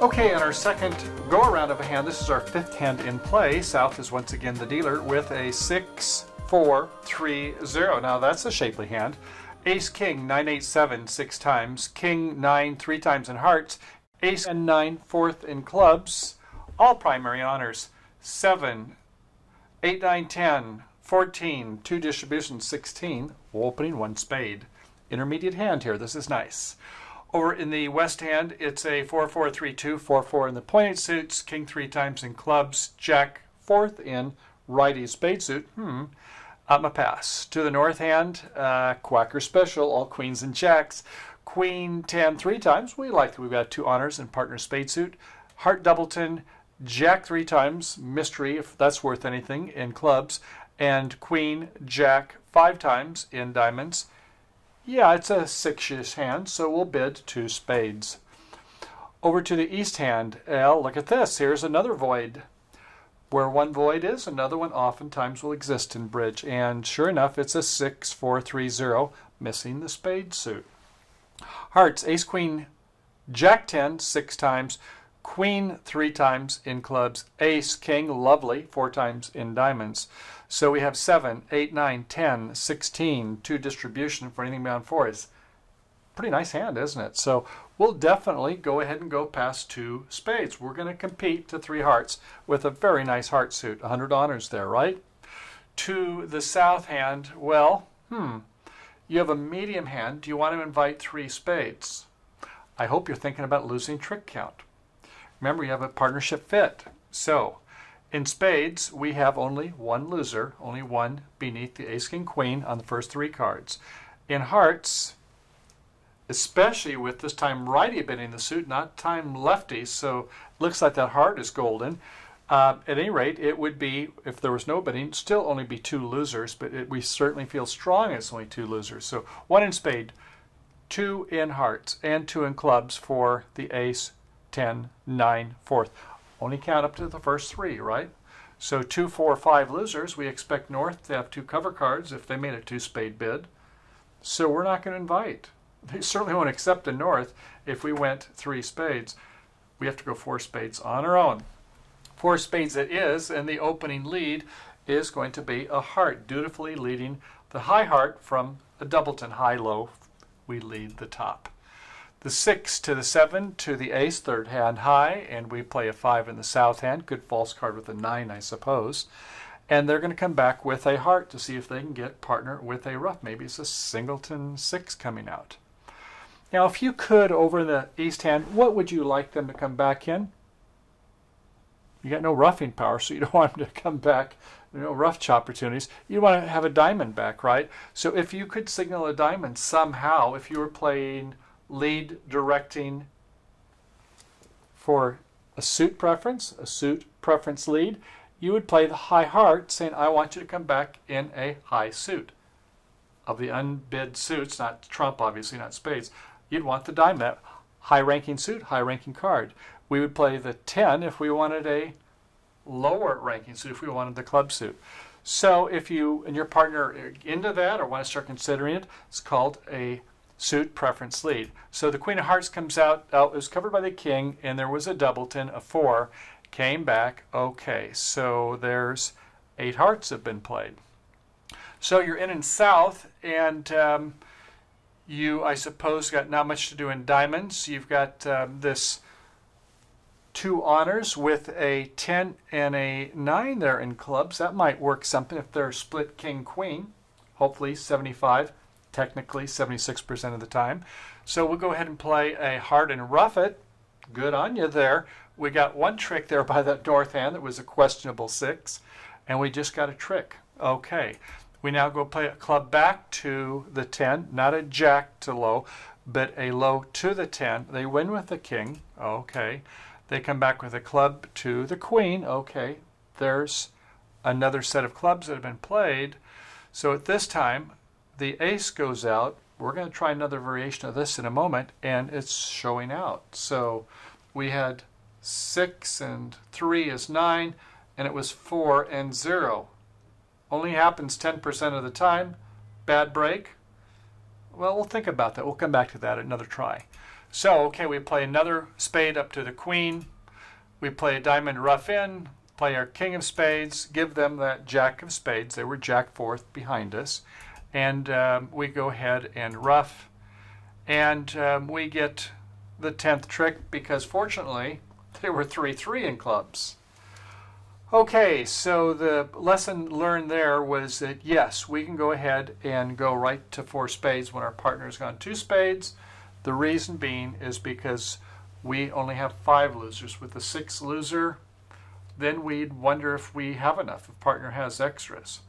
Okay, on our second go around of a hand, this is our fifth hand in play. South is once again the dealer with a 6, 4, 3, 0. Now that's a shapely hand. Ace, King, 9, 8, 7, 6 times. King, 9, 3 times in hearts. Ace and 9, fourth in clubs. All primary honors. 7, 8, 9, 10, 14, 2 distributions, 16. Opening 1 spade. Intermediate hand here. This is nice. Over in the west hand, it's a 4, 4, 3, 2, 4, 4 in the pointed suits, King 3 times in clubs, Jack 4th in righty spade suit. I'm a pass. To the north hand, Quacker Special, all queens and jacks. Queen 10 3 times. We like that we've got 2 honors in partner spade suit. Heart Doubleton, Jack 3 times, mystery if that's worth anything, in clubs. And Queen Jack 5 times in diamonds. Yeah, it's a 6-ish hand, so we'll bid 2 spades. Over to the east hand, look at this. Here's another void. Where one void is, another one oftentimes will exist in bridge. And sure enough, it's a 6, 4, 3, 0, missing the spade suit. Hearts, Ace, Queen, Jack 10, 6 times. Queen 3 times in clubs. Ace, King, lovely, 4 times in diamonds. So we have 7, 8, 9, 10, 16, 2 distribution for anything beyond 4 is pretty nice hand, isn't it? So we'll definitely go ahead and go past 2 spades. We're going to compete to 3 hearts with a very nice heart suit. 100 honors there, right? To the south hand, well, you have a medium hand. Do you want to invite 3 spades? I hope you're thinking about losing trick count. Remember, you have a partnership fit. So in spades, we have only 1 loser, only 1 beneath the ace, king, queen on the first 3 cards. In hearts, especially with this time righty bidding the suit, not time lefty, so it looks like that heart is golden. At any rate, it would be, if there was no bidding, still only be 2 losers, but we certainly feel strong it's only 2 losers. So 1 in spade, 2 in hearts, and 2 in clubs for the ace, 10, 9, 4th. Only count up to the first 3, right? So 2, 4, 5 losers. We expect north to have 2 cover cards if they made a 2 spade bid. So we're not going to invite. They certainly won't accept the north if we went 3 spades. We have to go 4 spades on our own. 4 spades it is, and the opening lead is going to be a heart, dutifully leading the high heart from a doubleton. High-low, we lead the top. The 6 to the 7 to the ace, third hand high, and we play a 5 in the south hand. Good false card with a 9, I suppose. And they're going to come back with a heart to see if they can get partner with a ruff. Maybe it's a singleton 6 coming out. Now, if you could, over the east hand, what would you like them to come back in? You got no roughing power, so you don't want them to come back. No rough opportunities. You want to have a diamond back, right? So if you could signal a diamond somehow, if you were playing lead directing for a suit preference lead, you would play the high heart saying, I want you to come back in a high suit. Of the unbid suits, not trump obviously, not spades, you'd want the diamond, that high ranking suit, high ranking card. We would play the 10 if we wanted a lower ranking suit, if we wanted the club suit. So if you and your partner are into that or want to start considering it, it's called a suit preference lead. So the queen of hearts comes out, it was covered by the king, and there was a doubleton, a 4, came back. Okay, so there's 8 hearts have been played. So you're in south, and you, I suppose, got not much to do in diamonds. You've got this 2 honors with a 10 and a 9 there in clubs. That might work something if they're split king-queen, hopefully 75. Technically 76% of the time. So we'll go ahead and play a heart and ruff it. Good on you there. We got 1 trick there by that north hand that was a questionable 6, and we just got a trick. Okay, we now go play a club back to the 10, not a jack to low, but a low to the 10. They win with the king. Okay, they come back with a club to the queen. Okay, there's another set of clubs that have been played. So at this time, the ace goes out. We're going to try another variation of this in a moment, and it's showing out. So we had 6 and 3 is 9, and it was 4 and 0. Only happens 10% of the time. Bad break. Well, we'll think about that. We'll come back to that at another try. So, okay, we play another spade up to the queen. We play a diamond ruff in, play our king of spades, give them that jack of spades. They were jack fourth behind us. And we go ahead and ruff. And we get the 10th trick because fortunately they were 3-3 in clubs. Okay, so the lesson learned there was that yes, we can go ahead and go right to 4 spades when our partner's gone 2 spades. The reason being is because we only have 5 losers. With the 6th loser, then we'd wonder if we have enough, if partner has extras.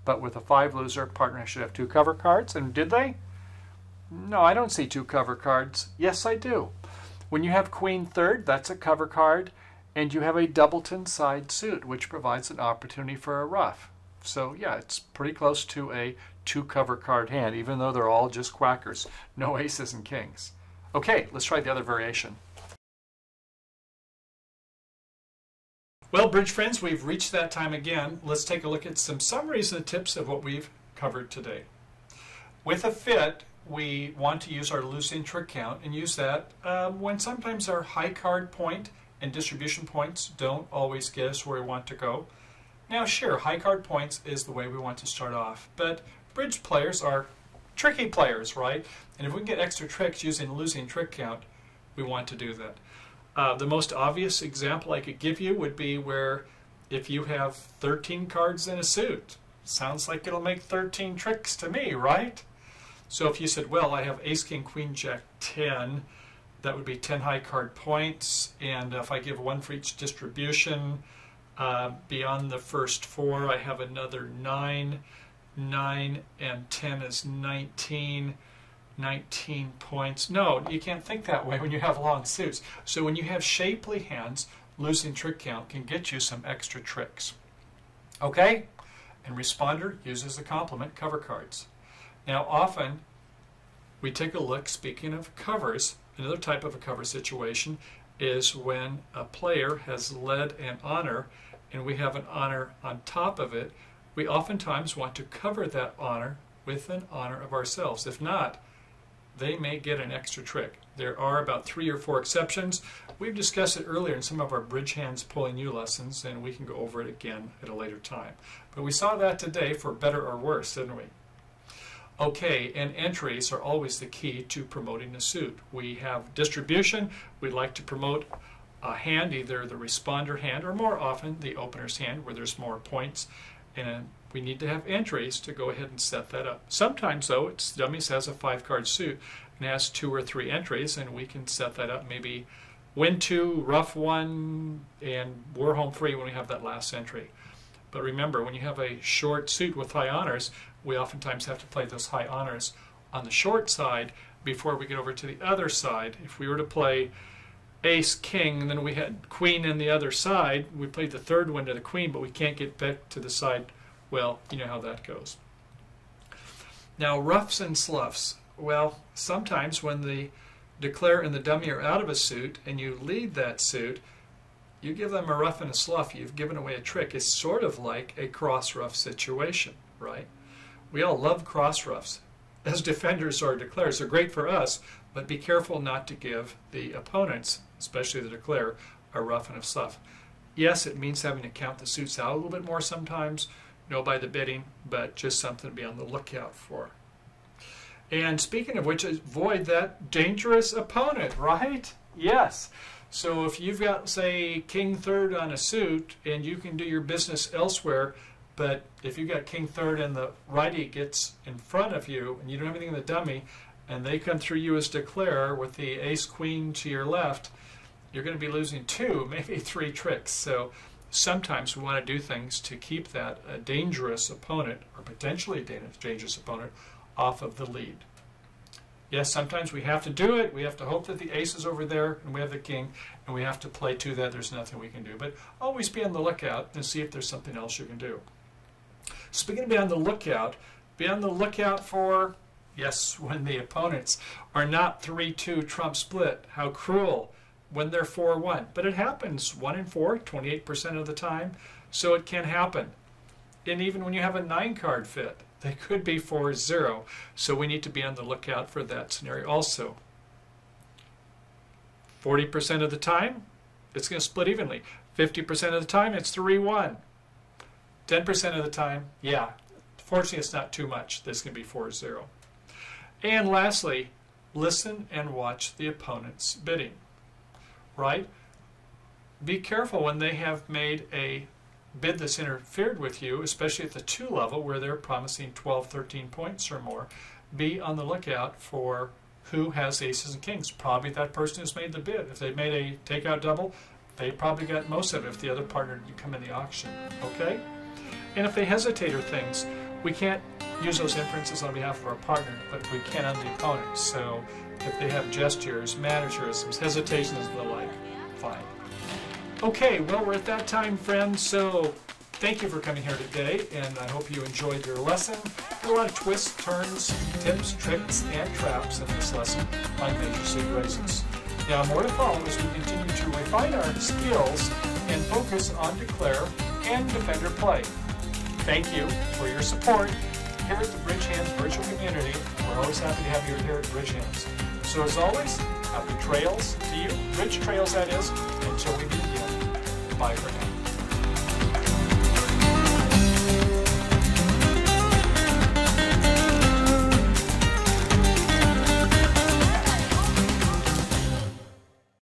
But with a 5 loser, partner should have 2 cover cards. And did they? No, I don't see 2 cover cards. Yes, I do. When you have queen third, that's a cover card. And you have a doubleton side suit, which provides an opportunity for a ruff. So yeah, it's pretty close to a 2 cover card hand, even though they're all just quackers. No aces and kings. Okay, let's try the other variation. Well, bridge friends, we've reached that time again. Let's take a look at some summaries and tips of what we've covered today. With a fit, we want to use our losing trick count and use that when sometimes our high card point and distribution points don't always get us where we want to go. Now sure, high card points is the way we want to start off, but bridge players are tricky players, right? And if we can get extra tricks using losing trick count, we want to do that. The most obvious example I could give you would be where if you have 13 cards in a suit, sounds like it'll make 13 tricks to me, right? So if you said, well, I have ace, king, queen, jack, 10, that would be 10 high card points, and if I give 1 for each distribution, beyond the first 4, I have another 9. 9 and 10 is 19. 19 points. No, you can't think that way when you have long suits. So when you have shapely hands, losing trick count can get you some extra tricks. Okay? And responder uses the complement cover cards. Now often we take a look, speaking of covers, another type of a cover situation is when a player has led an honor and we have an honor on top of it. We oftentimes want to cover that honor with an honor of ourselves. If not, they may get an extra trick. There are about 3 or 4 exceptions. We've discussed it earlier in some of our BridgeHands pulling you lessons, and we can go over it again at a later time. But we saw that today for better or worse, didn't we? Okay, and entries are always the key to promoting a suit. We have distribution. We'd like to promote a hand, either the responder hand or more often the opener's hand where there's more points. And we need to have entries to go ahead and set that up. Sometimes though, dummies has a 5-card suit and has 2 or 3 entries, and we can set that up. Maybe win 2, ruff 1, and we're home free when we have that last entry. But remember, when you have a short suit with high honors, we oftentimes have to play those high honors on the short side before we get over to the other side. If we were to play ace, king, and then we had queen in the other side, we played the 3rd one to the queen, but we can't get back to the side. Well, you know how that goes. Now, ruffs and sluffs. Well, sometimes when the declare and the dummy are out of a suit and you lead that suit, you give them a ruff and a sluff, you've given away a trick. It's sort of like a cross ruff situation, right? We all love cross ruffs. As defenders or declares, they're great for us, but be careful not to give the opponents, especially the declare, a ruff and a sluff. Yes, it means having to count the suits out a little bit more sometimes, know by the bidding, but just something to be on the lookout for. And speaking of which, avoid that dangerous opponent, right? Yes. So if you've got, say, king 3rd on a suit and you can do your business elsewhere, but if you've got king 3rd and the righty gets in front of you and you don't have anything in the dummy and they come through you as declare with the ace queen to your left, you're going to be losing 2, maybe 3 tricks. So sometimes we want to do things to keep that dangerous opponent or potentially dangerous opponent off of the lead. Yes, sometimes we have to do it. We have to hope that the ace is over there and we have the king, and we have to play to that. There's nothing we can do. But always be on the lookout and see if there's something else you can do. Speaking of be on the lookout for, yes, when the opponents are not 3-2 trump split. How cruel when they're 4-1. But it happens 1 in 4, 28% of the time. So it can happen. And even when you have a 9-card fit, they could be 4-0. So we need to be on the lookout for that scenario also. 40% of the time, it's going to split evenly. 50% of the time, it's 3-1. 10% of the time, yeah, fortunately it's not too much. This can be 4-0. And lastly, listen and watch the opponent's bidding, right? Be careful when they have made a bid that's interfered with you, especially at the 2 level where they're promising 12, 13 points or more. Be on the lookout for who has aces and kings. Probably that person who's made the bid. If they made a takeout double, they probably got most of it if the other partner didn't come in the auction, okay? And if they hesitate or things, we can't use those inferences on behalf of our partner, but we can on the opponent. So if they have gestures, mannerisms, hesitations, and the like, fine. Okay, well, we're at that time, friends, so thank you for coming here today, and I hope you enjoyed your lesson. There are a lot of twists, turns, tips, tricks, and traps in this lesson on Major Seed Races. Now, more to follow as we continue to refine our skills and focus on declare and defender play. Thank you for your support here at the BridgeHands virtual community. We're always happy to have you here at BridgeHands. So as always, happy trails to you, bridge trails that is, until we meet again. Bye for now.